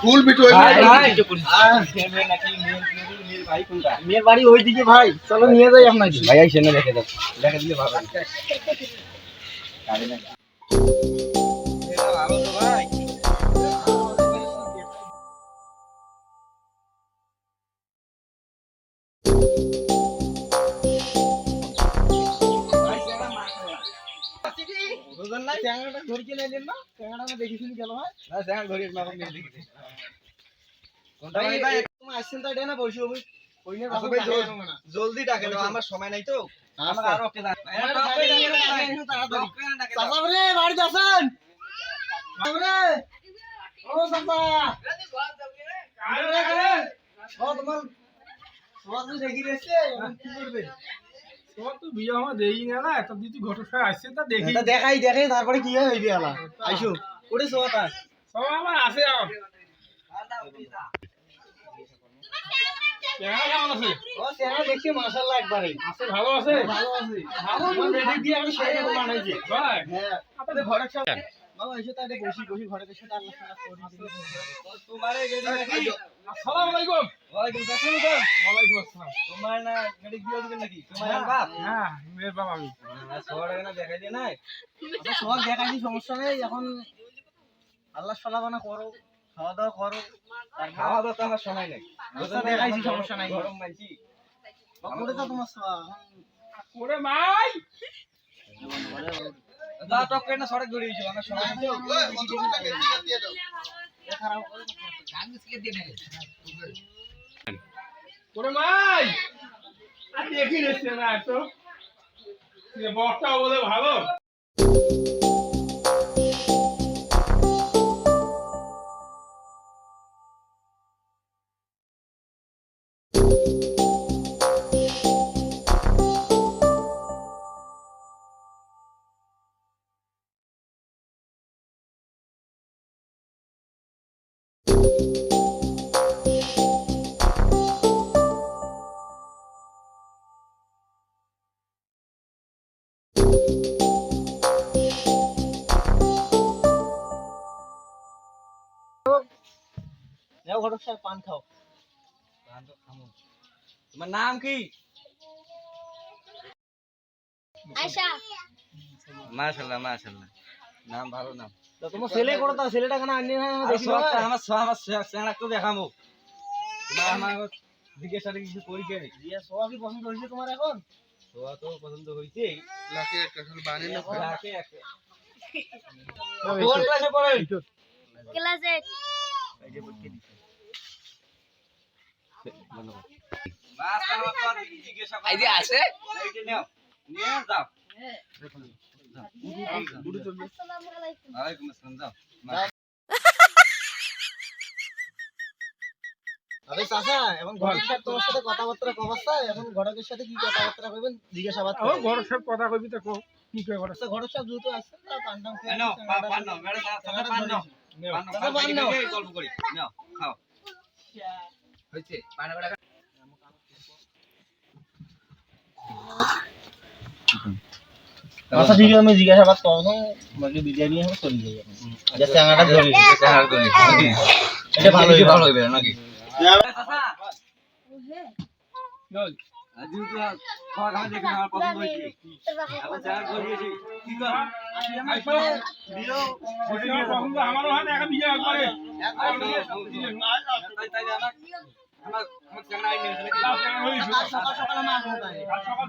ফুল B2 মেয়ের বাড়ি ওইদিকে ভাই, চলো নিয়ে যাই আপনাকে। ভাই আইসেন না, দেখে দাও, দেখে দিলে ভালো। ভালো তো ভাই। জলদি ডাকে, আমার সময় নাই তো। বাড়িতে আছেন? দেখাই দেখাই তারপরে কি হইবে আলা আইসো ওরে সোয়াটা সব আমার আছে। দেখছি মাশাআল্লাহ একবারে আছে, ভালো আছে, ভালো আছে, ভালো রেডি দিয়ে আমি সেই রকম বানাইছি ভাই। হ্যাঁ আপনাদের ঘরে সব বাবা এসে তাইলে বসি বসি ঘরে এসে তার আল্লাহ তাআলা করি তোমারে রেডি নাকি? আসসালামু আলাইকুম। ওয়ালাইকুম আসসালাম। ওয়ালাইকুম আসসালাম। তোমার না গাড়ি দিয়ে দিবেন নাকি? তোমার বাপ? হ্যাঁ মেয়ের বাপ আমি। সবার আগে না দেখাই দিয়ে নাই? আচ্ছা সবার দেখাইছি, সমস্যা নেই। এখন আল্লাহ সালাবানা করো, খাওয়া দাওয়া করো। খাওয়া দাওয়া তো আমার সময় নেই, দেখাইছি, সমস্যা নাই। গরম মাইছি করে তো তোমার করে মাই দা টক করে না সড়ক দৌড়ে দিছো, আমার সময় নেই। করে মাই আর দেখি রেছে না তো বক্তা বলে ভালো। পান খাও, তোমার নাম কি? আয়শা। মাশাআল্লাহ মাশাআল্লাহ, নাম ভালো নাম। তো তোমার ছেলে কোনটা? ছেলেটা কেন আননি না? দেখি আমার চেহারা তো দেখামু। তোমার আমার জিজ্ঞাসা কিছু কই কে দিয়া সোয়া কি পছন্দ হইছে তোমার? এখন সোয়া তো পছন্দ হইছে, লাকে একটা খালি বানি না লাকে একটা। কোন ক্লাসে পড়েন? ক্লাস 8। এই যে বলকে দিছে ধন্যবাদ। বাস আমার তো জিজ্ঞাসা করে আইডি আছে, এইটা নাও নিয়ে যাও। আসসালামু আলাইকুম। ওয়ালাইকুম আসসালাম। যাও আরে চাচা, এখন ঘরের সাথে তোমার সাথে কথাবার্তা কবাচ্ছা, এখন ঘরের সাথে কি কথাবার্তা কইবেন জিজ্ঞাসাবাদ করো। ঘরের সাথে কথা কইবি তো কো কি কই ঘরের সাথে? ঘরের সাথে দ্রুত আসছে না পান্ডাম খেয়ে নাও, পান নাও মেরে সাথে পান নাও, পান নাও গল্প করি নাও খাও হইছে পান বড়া। আচ্ছা ঠিক আছে, আমি জিজ্ঞাসাবাদ করব, মানে বিরিয়ানি হবে চলে যাই এখন। যে চাঙাটা ধরে চাঙাটা ধরে এটা ভালো হইবে নাকি? চাচা ওহে চল আজি তো খাওয়া খাওয়া দেখে আমার পছন্দ হইছে, আবার চাঙা করিয়েছি কি কর আইসো দিও ওটি নিয়ে পছন্দ আমারও হয় না, এখন নিয়ে একবারে তাই আমার চাঙা আই নিয়ে সকাল সকাল আমার আসবো, তাই সকাল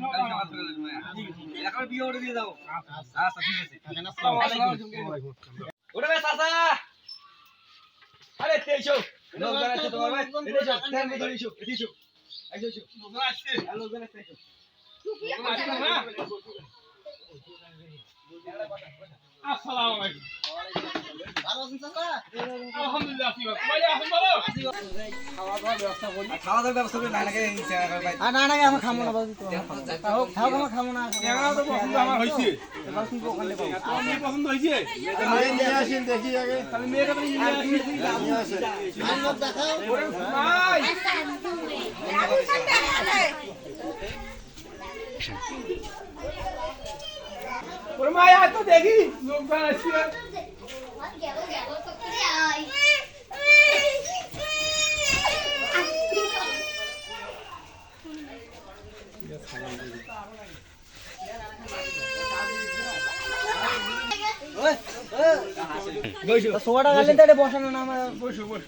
এখন বিয়ে ওরে দিয়ে দাও। আচ্ছা ঠিক আছে, আসসালামু আলাইকুম। ওরে চাচা আরে তেইশো লোকজন আছে তোমার ভাই, এদিকে তেল মতো দিছো এদিকে আইছো লোকজন আসছে, লোকজন আসছে আসসালামু আলাইকুম। ভালো আছেন চাচা? আলহামদুলিল্লাহ আছি, ভাই আছেন ভালো? খাওয়া দাওয়ার ব্যবস্থা করি, খাওয়া দাওয়ার ব্যবস্থা করি না নাকি? ভাই না না আমি খামো না বাবু, তো খাও খাও খামো না, কেমন তো পছন্দ আমার হইছে, এবার কি ওখানে পাবো? আপনার পছন্দ হইছে? মেয়ে নিয়ে আসেন দেখি আগে, তাহলে মেয়েকে তো নিয়ে আসেন, সুন্দর দেখাও। ওরে ভাই ওরে মাই আয় তো দেখি লোকজন আসছে। গেল গেল তো করে আয়। সোয়াটা গালে তো এটা বসানো না আমার বসো বসো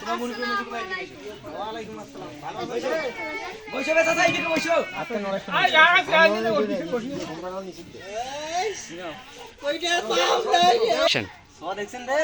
তোমার মনে করে মেসে বাইরে গেছে ওয়ালাইকুম আসসালাম ভালো বসো বসো বেটা তাই দিকে বসো আজকে নড়াস আই আছে আই দিকে বসি তোমরা নিচে কইটা পাও রে সোয়া দেখছেন রে